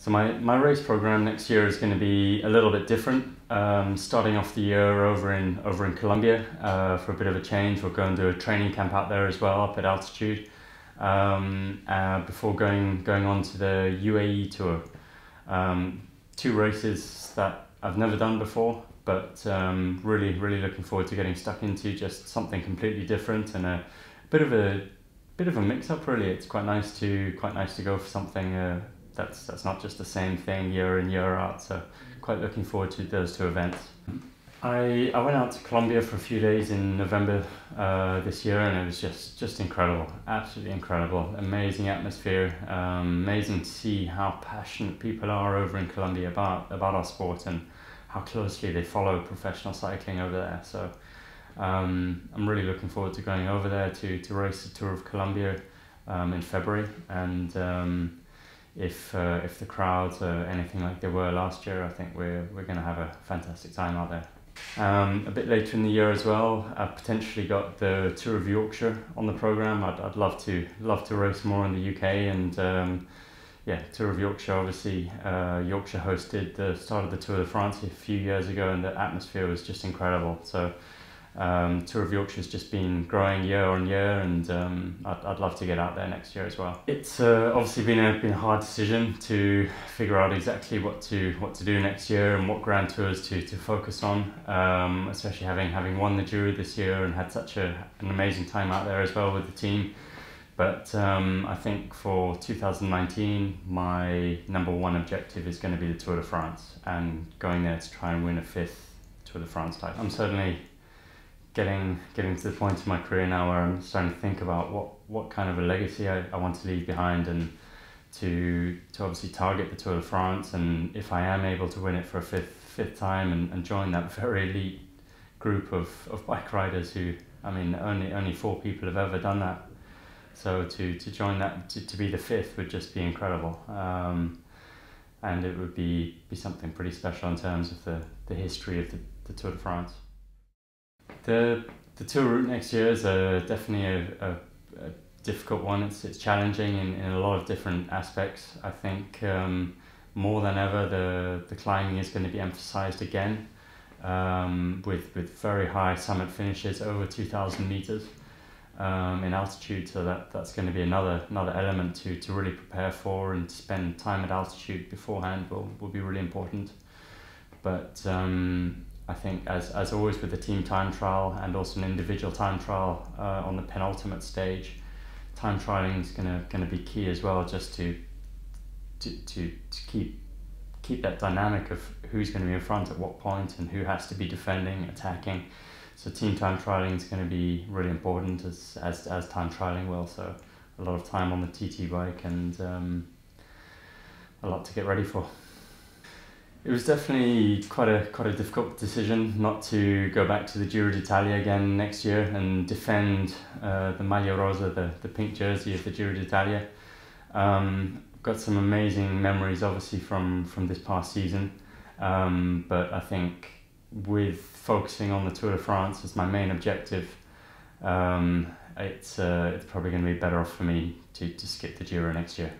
So my race program next year is going to be a little bit different. Starting off the year over in Colombia for a bit of a change. We'll go and do a training camp out there as well, up at altitude, before going on to the UAE tour. 2 races that I've never done before, but really looking forward to getting stuck into just something completely different and a bit of a mix-up. Really, it's quite nice to go for something that's not just the same thing year in year out. So quite looking forward to those 2 events. I went out to Colombia for a few days in November this year, and it was just incredible, absolutely incredible, amazing atmosphere, amazing to see how passionate people are over in Colombia about our sport and how closely they follow professional cycling over there. So I'm really looking forward to going over there to race the Tour of Colombia in February, and if the crowds are anything like they were last year, I think we're going to have a fantastic time out there. A bit later in the year as well, I've potentially got the Tour of Yorkshire on the program. I'd love to race more in the UK, and yeah, Tour of Yorkshire. Obviously, Yorkshire hosted the start of the Tour de France a few years ago, and the atmosphere was just incredible. So Tour of Yorkshire has just been growing year on year, and I'd love to get out there next year as well. It's obviously been a hard decision to figure out exactly what to do next year and what Grand Tours to focus on, especially having won the Giro this year and had such an amazing time out there as well with the team. But I think for 2019, my #1 objective is going to be the Tour de France and going there to try and win a 5th Tour de France title. I'm certainly getting to the point in my career now where I'm starting to think about what kind of a legacy I want to leave behind, and to obviously target the Tour de France, and if I am able to win it for a fifth time and join that very elite group of bike riders who, I mean, only 4 people have ever done that. So to join that, to be the 5th would just be incredible, and it would be something pretty special in terms of the history of the Tour de France. The tour route next year is definitely a difficult one. It's challenging in a lot of different aspects. I think more than ever the climbing is going to be emphasized again, with very high summit finishes over 2,000 meters in altitude. So that's going to be another element to really prepare for, and to spend time at altitude beforehand will be really important. But I think as always with the team time trial and also an individual time trial on the penultimate stage, time trialing is gonna be key as well, just to keep that dynamic of who's going to be in front at what point and who has to be defending, attacking. So team time trialing is going to be really important as time trialing will. So a lot of time on the TT bike, and a lot to get ready for. It was definitely quite a difficult decision not to go back to the Giro d'Italia again next year and defend the Maglia Rosa, the pink jersey of the Giro d'Italia. Got some amazing memories obviously from this past season, but I think with focusing on the Tour de France as my main objective, it's probably going to be better off for me to skip the Giro next year.